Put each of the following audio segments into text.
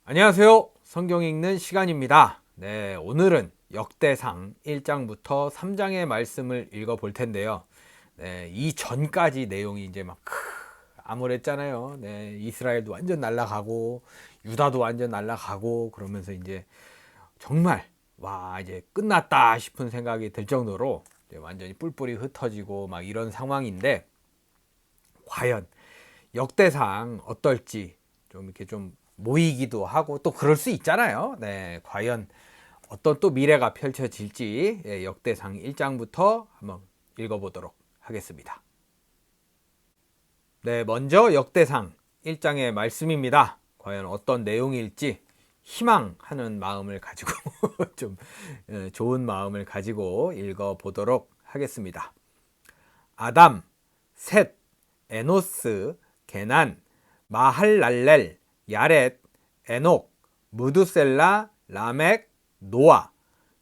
안녕하세요. 성경 읽는 시간입니다. 네, 오늘은 역대상 1장부터 3장의 말씀을 읽어 볼 텐데요. 네, 이 전까지 내용이 이제 막 암울했잖아요. 네, 이스라엘도 완전 날아가고 유다도 완전 날아가고 그러면서 이제 정말 와 이제 끝났다 싶은 생각이 들 정도로 완전히 뿔뿔이 흩어지고 막 이런 상황인데, 과연 역대상 어떨지 좀 이렇게 좀 모이기도 하고 또 그럴 수 있잖아요. 네, 과연 어떤 또 미래가 펼쳐질지 역대상 1장부터 한번 읽어보도록 하겠습니다. 네, 먼저 역대상 1장의 말씀입니다. 과연 어떤 내용일지 희망하는 마음을 가지고 좀 좋은 마음을 가지고 읽어보도록 하겠습니다. 아담, 셋, 에노스, 게난, 마할랄렐, 야렛, 에녹, 무두셀라, 라멕, 노아.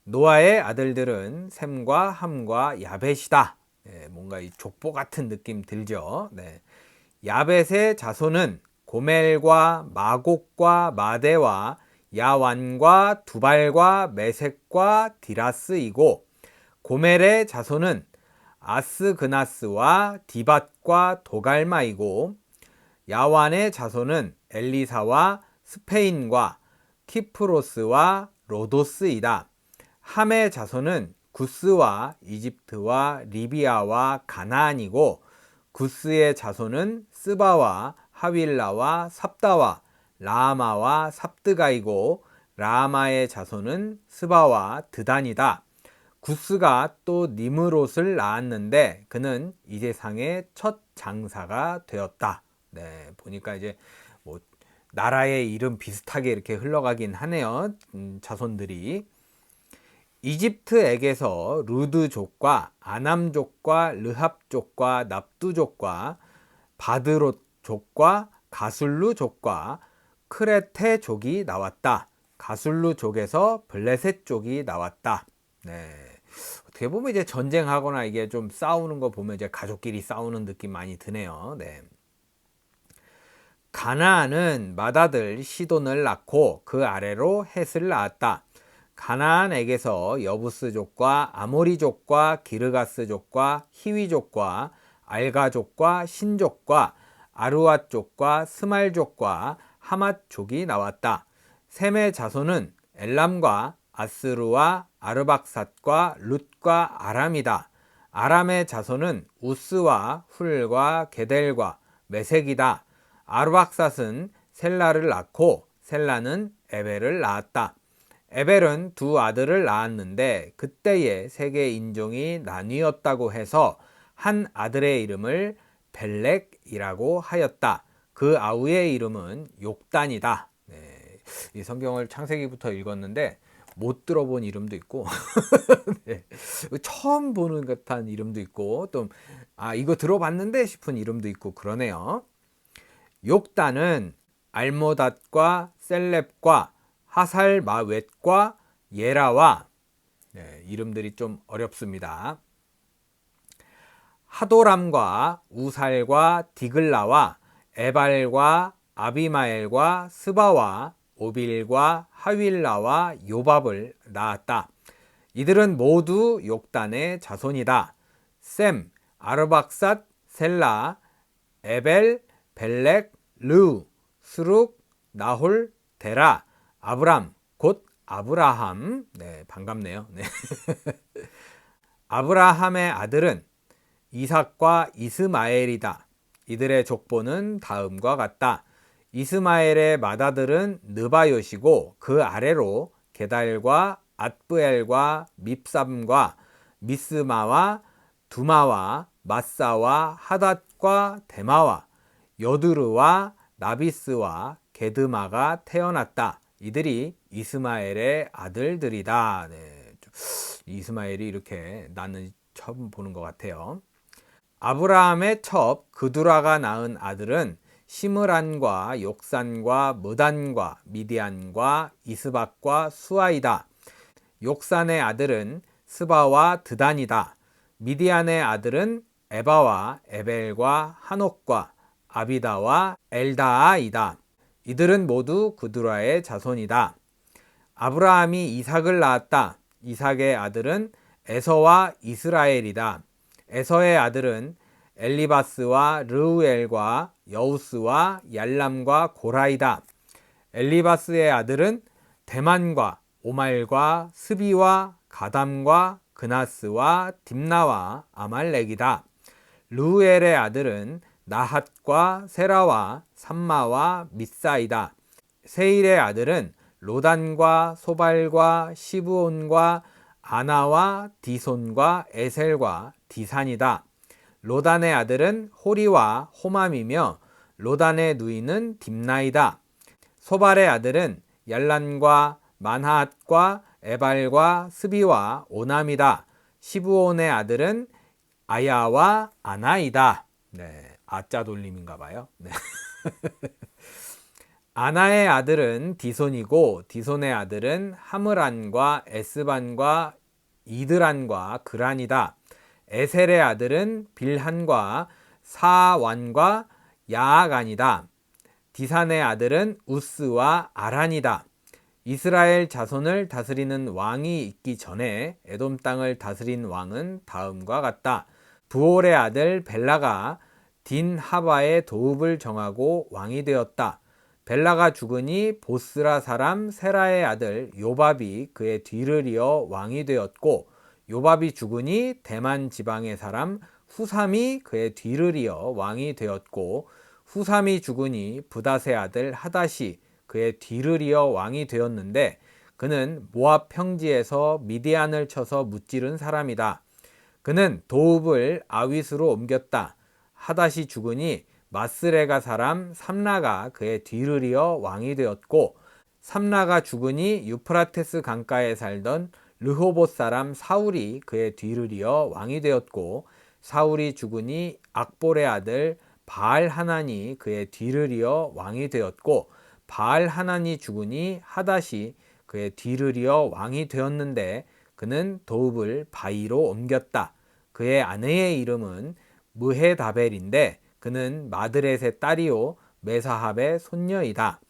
노아의 아들들은 셈과 함과 야벳이다. 네, 뭔가 이 족보 같은 느낌 들죠. 네. 야벳의 자손은 고멜과 마곡과 마대와 야완과 두발과 메색과 디라스이고, 고멜의 자손은 아스그나스와 디밧과 도갈마이고, 야완의 자손은 엘리사와 스페인과 키프로스와 로도스이다. 함의 자손은 구스와 이집트와 리비아와 가나안이고, 구스의 자손은 스바와 하윌라와 삽다와 라마와 삽드가이고, 라마의 자손은 스바와 드단이다. 구스가 또 니므롯을 낳았는데 그는 이 세상의 첫 장사가 되었다. 네, 보니까 이제 뭐 나라의 이름 비슷하게 이렇게 흘러가긴 하네요. 자손들이. 이집트에게서 루드족과 아남족과 르합족과 납두족과 바드롯족과 가술루족과 크레테족이 나왔다. 가술루족에서 블레셋족이 나왔다. 네. 어떻게 보면 이제 전쟁하거나 이게 좀 싸우는 거 보면 이제 가족끼리 싸우는 느낌 많이 드네요. 네. 가나안은 맏아들 시돈을 낳고 그 아래로 헷을 낳았다. 가나안에게서 여부스족과 아모리족과 기르가스족과 히위족과 알가족과 신족과 아루앗족과 스말족과 하맛족이 나왔다. 셈의 자손은 엘람과 아스루와 아르박삿과 룻과 아람이다. 아람의 자손은 우스와 훌과 게델과 메색이다. 아르박삿은 셀라를 낳고 셀라는 에벨을 낳았다. 에벨은 두 아들을 낳았는데 그때에 세계 인종이 나뉘었다고 해서 한 아들의 이름을 벨렉이라고 하였다. 그 아우의 이름은 욕단이다. 네, 이 성경을 창세기부터 읽었는데 못 들어본 이름도 있고 네, 처음 보는 듯한 이름도 있고 또 이거 들어봤는데 싶은 이름도 있고 그러네요. 욕단은 알모닷과 셀렙과 하살마웻과 예라와, 네, 이름들이 좀 어렵습니다. 하도람과 우살과 디글라와 에발과 아비마엘과 스바와 오빌과 하윌라와 요밥을 낳았다. 이들은 모두 욕단의 자손이다. 셈, 아르박삿, 셀라, 에벨, 벨렉, 르, 스룩, 나홀, 데라, 아브람, 곧 아브라함. 네, 반갑네요. 네. 아브라함의 아들은 이삭과 이스마엘이다. 이들의 족보는 다음과 같다. 이스마엘의 맏아들은 느바요시고 그 아래로 게달과 앗브엘과 밉삼과 미스마와 두마와 마사와 하닷과 데마와 여드르와 나비스와 게드마가 태어났다. 이들이 이스마엘의 아들들이다. 네, 이스마엘이 이렇게 낳는 처음 보는 것 같아요. 아브라함의 첩 그두라가 낳은 아들은 시므란과 욕산과 무단과 미디안과 이스박과 수아이다. 욕산의 아들은 스바와 드단이다. 미디안의 아들은 에바와 에벨과 하녹과 아비다와 엘다아이다. 이들은 모두 그두라의 자손이다. 아브라함이 이삭을 낳았다. 이삭의 아들은 에서와 이스라엘이다. 에서의 아들은 엘리바스와 르우엘과 여우스와 얄람과 고라이다. 엘리바스의 아들은 대만과 오말과 스비와 가담과 그나스와 딥나와 아말렉이다. 르우엘의 아들은 나핫과 세라와 삼마와 미사이다. 세일의 아들은 로단과 소발과 시브온과 아나와 디손과 에셀과 디산이다. 로단의 아들은 호리와 호맘이며 로단의 누이는 딥나이다. 소발의 아들은 얄란과 만하앗과 에발과 스비와 오남이다. 시브온의 아들은 아야와 아나이다. 네, 아짜 돌림인가 봐요. 네. 아나의 아들은 디손이고 디손의 아들은 하므란과 에스반과 이드란과 그란이다. 에셀의 아들은 빌한과 사완과 야아간이다. 디산의 아들은 우스와 아란이다. 이스라엘 자손을 다스리는 왕이 있기 전에 에돔 땅을 다스린 왕은 다음과 같다. 부올의 아들 벨라가 딘하바의 도읍을 정하고 왕이 되었다. 벨라가 죽으니 보스라 사람 세라의 아들 요밥이 그의 뒤를 이어 왕이 되었고, 요밥이 죽으니 대만 지방의 사람 후삼이 그의 뒤를 이어 왕이 되었고, 후삼이 죽으니 부닷의 아들 하닷이 그의 뒤를 이어 왕이 되었는데, 그는 모압 평지에서 미디안을 쳐서 무찌른 사람이다. 그는 도읍을 아윗으로 옮겼다. 하닷이 죽으니 마스레가 사람 삼라가 그의 뒤를 이어 왕이 되었고, 삼라가 죽으니 유프라테스 강가에 살던 르호봇 사람 사울이 그의 뒤를 이어 왕이 되었고, 사울이 죽으니 악볼의 아들 바알 하난이 그의 뒤를 이어 왕이 되었고, 바알 하난이 죽으니 하닷이 그의 뒤를 이어 왕이 되었는데, 그는 도읍을 바이로 옮겼다. 그의 아내의 이름은 무헤다벨인데 그는 마드렛의 딸이요 메사합의 손녀이다.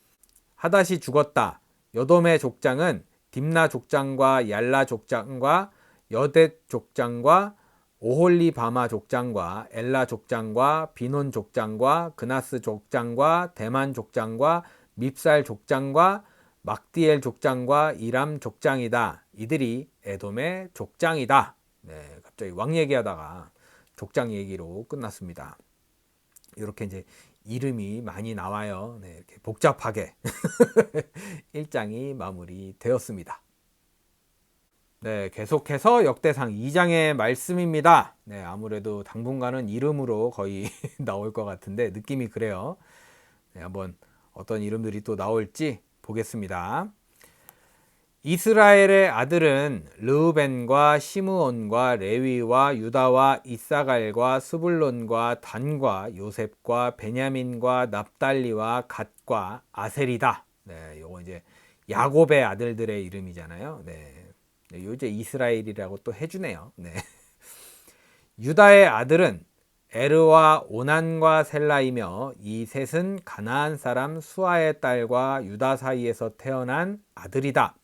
하닷이 죽었다. 여돔의 족장은 딥나 족장과 얄라 족장과 여댓 족장과 오홀리바마 족장과 엘라 족장과 비논 족장과 그나스 족장과 대만 족장과 밉살 족장과 막디엘 족장과 이람 족장이다. 이들이 에돔의 족장이다. 네, 갑자기 왕 얘기하다가 족장 얘기로 끝났습니다. 이렇게 이제 이름이 많이 나와요. 네, 이렇게 복잡하게 1장이 마무리되었습니다. 네, 계속해서 역대상 2장의 말씀입니다. 네, 아무래도 당분간은 이름으로 거의 나올 것 같은데 느낌이 그래요. 네, 한번 어떤 이름들이 또 나올지 보겠습니다. 이스라엘의 아들은 르우벤과 시므온과 레위와 유다와 이사갈과 스불론과 단과 요셉과 베냐민과 납달리와 갓과 아셀이다. 네, 요거 이제 야곱의 아들들의 이름이잖아요. 네, 요 이제 이스라엘이라고 또 해주네요. 네. 유다의 아들은 에르와 오난과 셀라이며 이 셋은 가나안 사람 수아의 딸과 유다 사이에서 태어난 아들이다.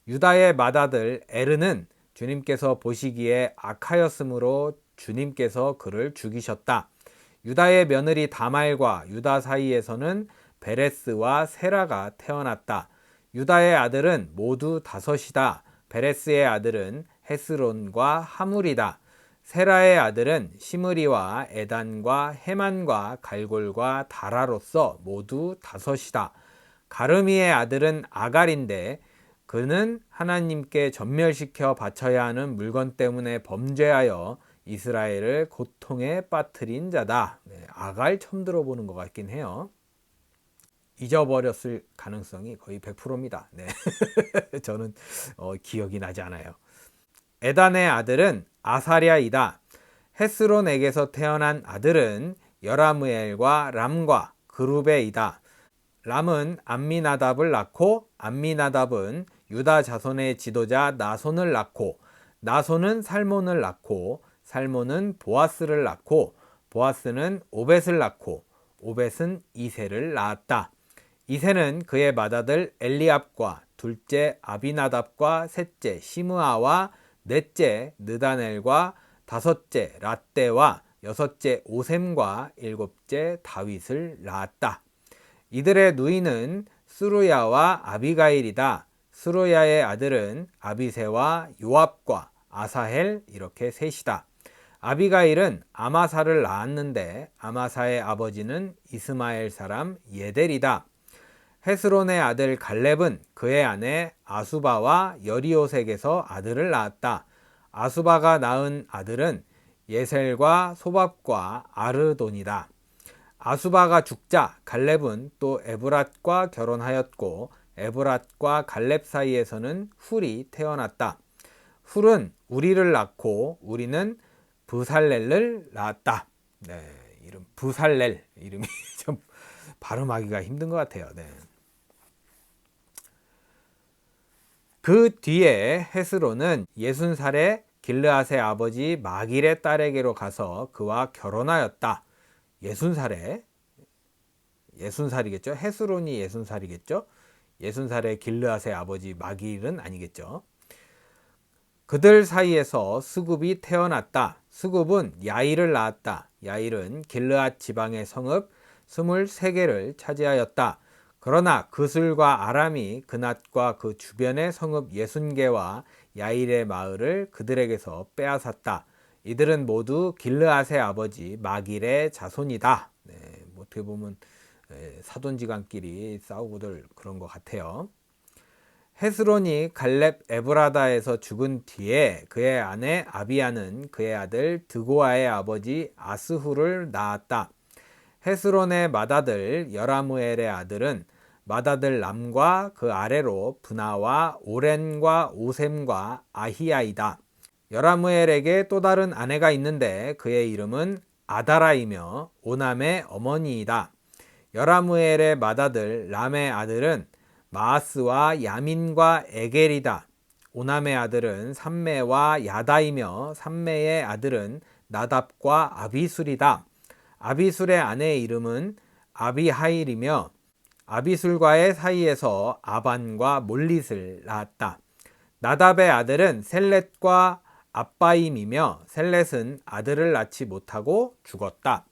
유다의 맏아들 에르는 주님께서 보시기에 악하였으므로 주님께서 그를 죽이셨다. 유다의 며느리 다말과 유다 사이에서는 베레스와 세라가 태어났다. 유다의 아들은 모두 5이다. 베레스의 아들은 헤스론과 하물이다. 세라의 아들은 시므리와 에단과 헤만과 갈골과 다라로서 모두 5이다. 가르미의 아들은 아갈인데 그는 하나님께 전멸시켜 바쳐야 하는 물건 때문에 범죄하여 이스라엘을 고통에 빠뜨린 자다. 네, 아갈 처음 들어보는 것 같긴 해요. 잊어버렸을 가능성이 거의 100%입니다. 네. 저는 기억이 나지 않아요. 에단의 아들은 아사랴이다. 헤스론에게서 태어난 아들은 여라무엘과 람과 그룹에이다. 람은 암미나답을 낳고 암미나답은 유다 자손의 지도자 나손을 낳고 나손은 살몬을 낳고 살몬은 보아스를 낳고 보아스는 오벳을 낳고 오벳은 이새를 낳았다. 이새는 그의 맏아들 엘리압과 둘째 아비나답과 셋째 시므아와 넷째 느다넬과 다섯째 랏대와 여섯째 오셈과 일곱째 다윗을 낳았다. 이들의 누이는 스루야와 아비가일이다. 스루야의 아들은 아비새와 요압과 아사헬 이렇게 셋이다. 아비가일은 아마사를 낳았는데 아마사의 아버지는 이스마엘 사람 예델이다. 헤스론의 아들 갈렙은 그의 아내 아수바와 여리오색에서 아들을 낳았다. 아수바가 낳은 아들은 예셀과 소밥과 아르돈이다. 아수바가 죽자 갈렙은 또 에브랏과 결혼하였고 에브랏과 갈렙 사이에서는 훌이 태어났다. 훌은 우리를 낳고 우리는 브살렐을 낳았다. 네, 이름 브살렐 이름이 좀 발음하기가 힘든 것 같아요. 네. 그 뒤에 헤스론은 60살에 길르앗의 아버지 마길의 딸에게로 가서 그와 결혼하였다. 60살이겠죠. 헤스론이 60살이겠죠. 60살의 길르앗의 아버지 마길은 아니겠죠. 그들 사이에서 스굽이 태어났다. 스굽은 야일을 낳았다. 야일은 길르앗 지방의 성읍 23개를 차지하였다. 그러나 그술과 아람이 그낫과 그 주변의 성읍 60개와 야일의 마을을 그들에게서 빼앗았다. 이들은 모두 길르앗의 아버지 마길의 자손이다. 네, 어떻게 보면 사돈지간끼리 싸우고들 그런 것 같아요. 헤스론이 갈렙 에브라다에서 죽은 뒤에 그의 아내 아비야는 그의 아들 드고아의 아버지 아스후를 낳았다. 헤스론의 맏아들 여라무엘의 아들은 맏아들 람과 그 아래로 브나와 오렌과 오셈과 아히야이다. 여라무엘에게 또 다른 아내가 있는데 그의 이름은 아다라이며 오남의 어머니이다. 여라무엘의 맏아들 람의 아들은 마아스와 야민과 에겔이다. 오남의 아들은 삼매와 야다이며 삼매의 아들은 나답과 아비술이다. 아비술의 아내의 이름은 아비하일이며 아비술과의 사이에서 아반과 몰릿을 낳았다. 나답의 아들은 셀렛과 압바임이며 셀렛은 아들을 낳지 못하고 죽었다.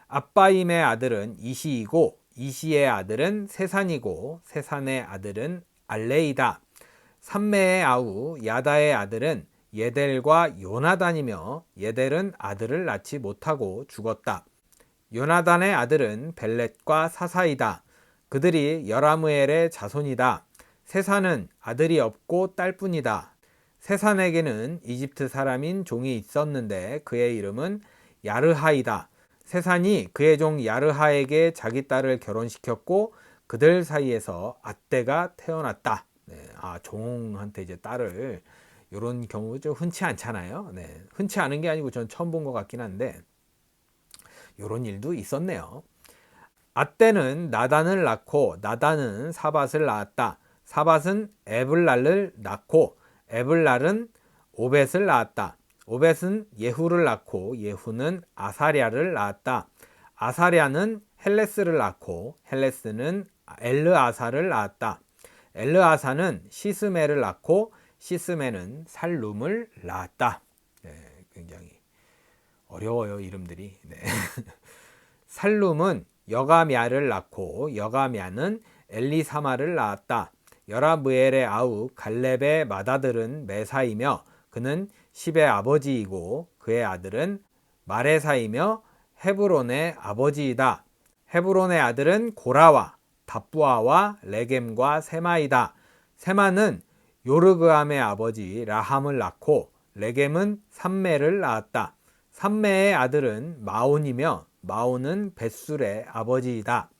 압바임의 아들은 이시이고 이시의 아들은 세산이고 세산의 아들은 알레이다. 삼매의 아우 야다의 아들은 예델과 요나단이며 예델은 아들을 낳지 못하고 죽었다. 요나단의 아들은 벨렛과 사사이다. 그들이 여라무엘의 자손이다. 세산은 아들이 없고 딸뿐이다. 세산에게는 이집트 사람인 종이 있었는데 그의 이름은 야르하이다. 세산이 그의 종 야르하에게 자기 딸을 결혼시켰고 그들 사이에서 앗대가 태어났다. 네, 종한테 이제 딸을, 이런 경우 좀 흔치 않잖아요. 네, 흔치 않은 게 아니고 전 처음 본 것 같긴 한데 이런 일도 있었네요. 앗대는 나단을 낳고 나단은 사밧을 낳았다. 사밧은 에블랄을 낳고 에블랄은 오벳을 낳았다. 오벳은 예후를 낳고 예후는 아사랴를 낳았다. 아사랴는 헬레스를 낳고 헬레스는 엘르아사를 낳았다. 엘르아사는 시스메를 낳고 시스메는 살룸을 낳았다. 네, 굉장히 어려워요, 이름들이. 네. 살룸은 여가미아를 낳고 여가미아는 엘리사마를 낳았다. 여라무엘의 아우 갈렙의 맏아들은 메사이며 그는 십의 아버지이고 그의 아들은 마레사이며 헤브론의 아버지이다. 헤브론의 아들은 고라와 답부아와 레겜과 세마이다. 세마는 요르그암의 아버지 라함을 낳고 레겜은 삼매를 낳았다. 삼매의 아들은 마온이며 마온은 벳술의 아버지이다.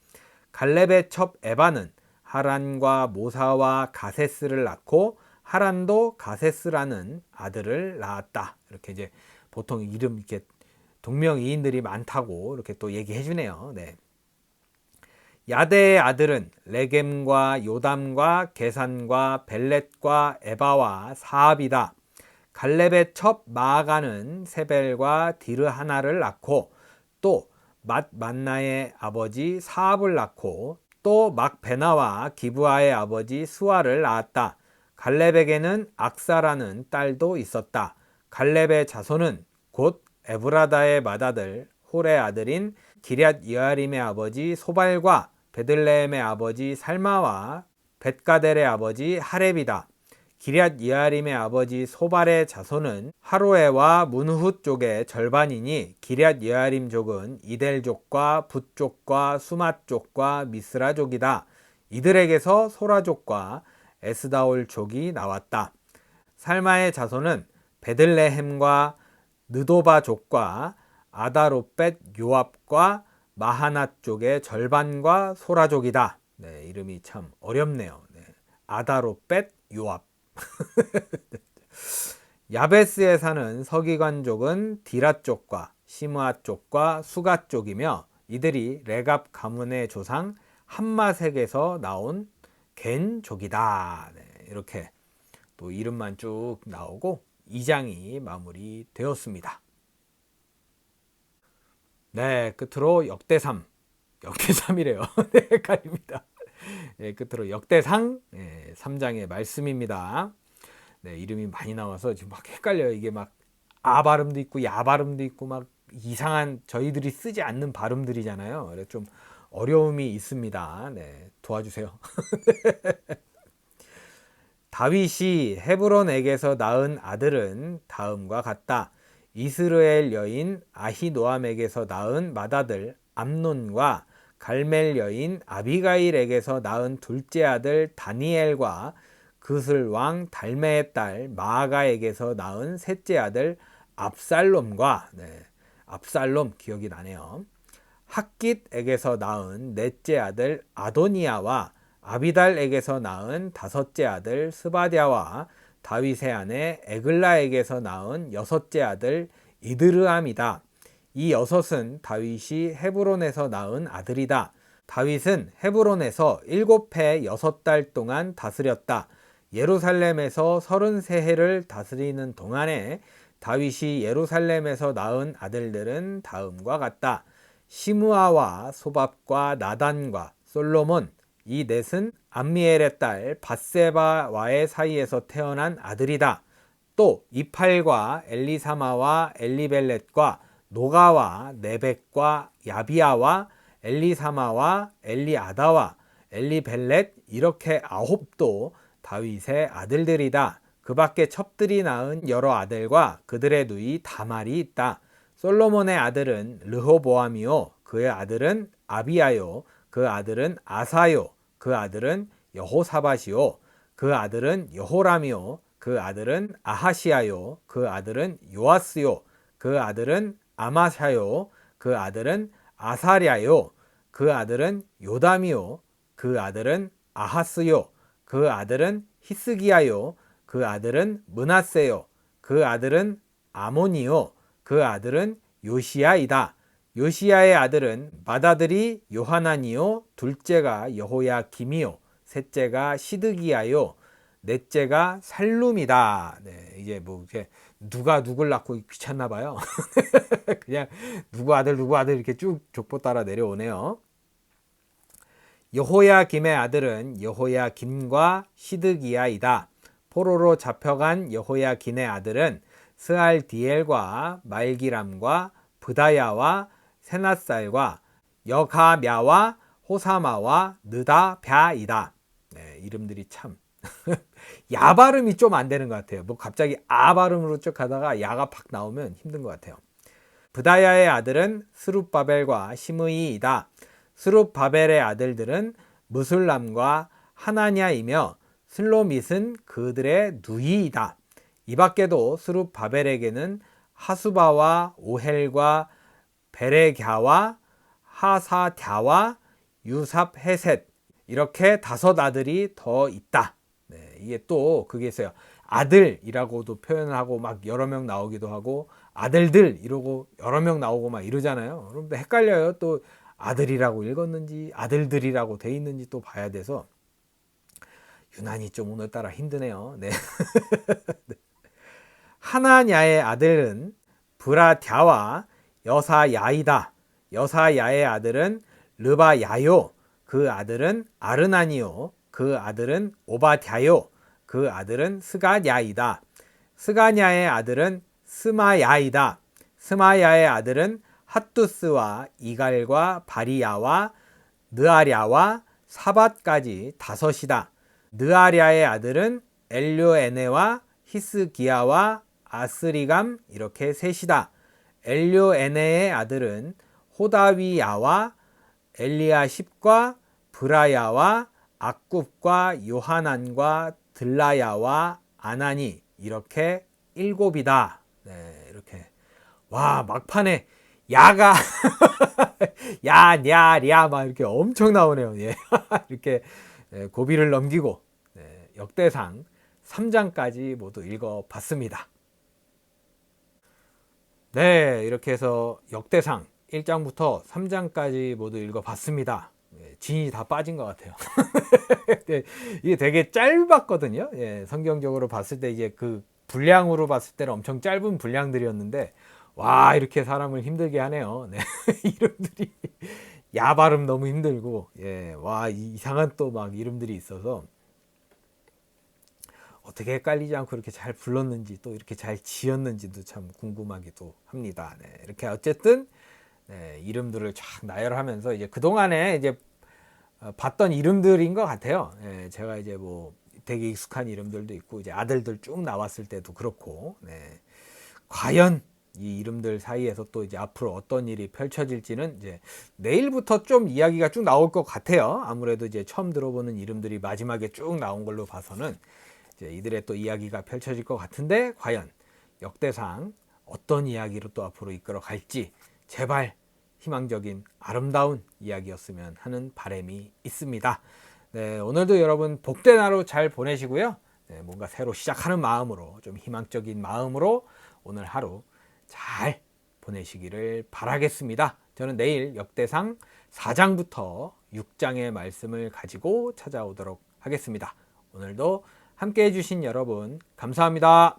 갈렙의 첩 에바는 하란과 모사와 가세스를 낳고 하란도 가세스라는 아들을 낳았다. 이렇게 이제 보통 이름 이렇게 동명이인들이 많다고 이렇게 또 얘기해 주네요. 네. 야대의 아들은 레겜과 요담과 게산과 벨렛과 에바와 사압이다. 갈렙의 첩 마아가는 세벨과 디르하나를 낳고 또 맛만나의 아버지 사압을 낳고 또 막베나와 기브아의 아버지 스와를 낳았다. 갈렙에게는 악사라는 딸도 있었다. 갈렙의 자손은 곧 에브라다의 맏아들 홀의 아들인 기럇 여아림의 아버지 소발과 베들레헴의 아버지 살마와 벳가델의 아버지 하렙이다. 기럇 여아림의 아버지 소발의 자손은 하로에와 문훗 쪽의 절반이니 기럇 여아림 족은 이델족과 붓족과 수맛족과 미스라족이다. 이들에게서 소라족과 에스다올 족이 나왔다. 살마의 자손은 베들레헴과 느도바 족과 아다롯벳 요압과 마하낫 쪽의 절반과 소라족이다. 네, 이름이 참 어렵네요. 네. 아다롯벳 요압. 야베스에 사는 서기관족은 디라 쪽과 시므아 쪽과 수가 쪽이며 이들이 레갑 가문의 조상 함마색에서 나온 겐족이다. 네, 이렇게 또 이름만 쭉 나오고 2장이 마무리되었습니다. 네, 끝으로 역대삼. 역대삼이래요. 네, 헷갈립니다. 네, 끝으로 역대상 3장의 말씀입니다. 네, 이름이 많이 나와서 지금 막 헷갈려요. 이게 막 아 발음도 있고 야 발음도 있고 막 이상한 저희들이 쓰지 않는 발음들이잖아요. 그래서 좀 어려움이 있습니다. 네, 도와주세요. 다윗이 헤브론에게서 낳은 아들은 다음과 같다. 이스라엘 여인 아히노암에게서 낳은 맏아들 암논과 갈멜 여인 아비가일에게서 낳은 둘째 아들 다니엘과 그슬 왕 달메의 딸 마아가에게서 낳은 셋째 아들 압살롬과 압살롬 기억이 나네요. 핫깃에게서 낳은 넷째 아들 아도니아와 아비달에게서 낳은 다섯째 아들 스바디아와 다윗의 아내 에글라에게서 낳은 여섯째 아들 이드르암이다. 이 여섯은 다윗이 헤브론에서 낳은 아들이다. 다윗은 헤브론에서 7해 6달 동안 다스렸다. 예루살렘에서 33해를 다스리는 동안에 다윗이 예루살렘에서 낳은 아들들은 다음과 같다. 시므아와 소밥과 나단과 솔로몬, 이 넷은 암미엘의 딸 밧세바와의 사이에서 태어난 아들이다. 또 이팔과 엘리사마와 엘리벨렛과 노가와 네벡과 야비아와 엘리사마와 엘리아다와 엘리벨렛 이렇게 9도 다윗의 아들들이다. 그 밖에 첩들이 낳은 여러 아들과 그들의 누이 다말이 있다. 솔로몬의 아들은 르호보암이요 그의 아들은 아비야요 그 아들은 아사요 그 아들은 여호사밧이요 그 아들은 여호람이요 그 아들은 아하시야요 그 아들은 요아스요 그 아들은 아마샤요 그 아들은 아사랴요 그 아들은 요담이요 그 아들은 아하스요 그 아들은 히스기야요 그 아들은 므낫세요 그 아들은 아몬이요 그 아들은 요시야이다. 요시야의 아들은 맏아들이 요하나니요 둘째가 여호야김이요 셋째가 시드기야요 넷째가 살룸이다. 네, 이제 뭐 이제 누가 누굴 낳고 귀찮나 봐요. 그냥 누구 아들 이렇게 쭉 족보 따라 내려오네요. 여호야김의 아들은 여호야김과 시드기야이다. 포로로 잡혀간 여호야김의 아들은 스알디엘과 말기람과 브다야와 세낫살과 여가мя와 호사마와 느다랴이다. 네, 이름들이 참 야 발음이 좀 안 되는 것 같아요. 뭐 갑자기 아 발음으로 쭉 가다가 야가 팍 나오면 힘든 것 같아요. 브다야의 아들은 스룹바벨과 시므이이다. 스룹바벨의 아들들은 무술람과 하나냐이며 슬로밋은 그들의 누이이다. 이 밖에도 스룹바벨에게는 하수바와 오헬과 베레갸와 하사갸와 유삽헤셋 이렇게 5 아들이 더 있다. 네, 이게 또 그게 있어요. 아들이라고도 표현을 하고 막 여러 명 나오기도 하고 아들들 이러고 여러 명 나오고 막 이러잖아요. 그럼 헷갈려요. 또 아들이라고 읽었는지 아들들이라고 돼 있는지 또 봐야 돼서 유난히 좀 오늘따라 힘드네요. 네. 하나냐의 아들은 브라갸와 여사야이다. 여사야의 아들은 르바야요. 그 아들은 아르나니요. 그 아들은 오바댜요. 그 아들은 스가냐이다. 스가냐의 아들은 스마야이다. 스마야의 아들은 핫두스와 이갈과 바리야와 느아랴와 사밧까지 다섯이다. 느아랴의 아들은 엘료에네와 히스기야와 아스리감 이렇게 셋이다. 엘료에네의 아들은 호다위야와 엘리아십과 브라야와 악굽과 요하난과 들라야와 아나니 이렇게 일곱이다. 네, 이렇게 와 막판에 야가 야, 냐, 랴 막 이렇게 엄청 나오네요. 예. 이렇게 고비를 넘기고 역대상 3장까지 모두 읽어봤습니다. 네, 이렇게 해서 역대상 1장부터 3장까지 모두 읽어봤습니다. 진이 다 빠진 것 같아요. 이게 되게 짧았거든요. 예, 성경적으로 봤을 때 이제 그 분량으로 봤을 때는 엄청 짧은 분량들이었는데 와 이렇게 사람을 힘들게 하네요. 네. 이름들이 야 발음 너무 힘들고 와 이상한 또 막 이름들이 있어서 어떻게 헷갈리지 않고 이렇게 잘 불렀는지 또 이렇게 잘 지었는지도 참 궁금하기도 합니다. 네, 이렇게 어쨌든 이름들을 쫙 나열하면서 이제 그 동안에 이제 봤던 이름들인 것 같아요. 제가 이제 뭐 되게 익숙한 이름들도 있고 이제 아들들 쭉 나왔을 때도 그렇고 과연 이 이름들 사이에서 또 이제 앞으로 어떤 일이 펼쳐질지는 이제 내일부터 좀 이야기가 쭉 나올 것 같아요. 아무래도 이제 처음 들어보는 이름들이 마지막에 쭉 나온 걸로 봐서는 이제 이들의 또 이야기가 펼쳐질 것 같은데 과연 역대상 어떤 이야기로 또 앞으로 이끌어 갈지 제발 희망적인 아름다운 이야기였으면 하는 바람이 있습니다. 네, 오늘도 여러분 복된 하루 잘 보내시고요. 뭔가 새로 시작하는 마음으로 좀 희망적인 마음으로 오늘 하루 잘 보내시기를 바라겠습니다. 저는 내일 역대상 4장부터 6장의 말씀을 가지고 찾아오도록 하겠습니다. 오늘도 함께 해주신 여러분 감사합니다.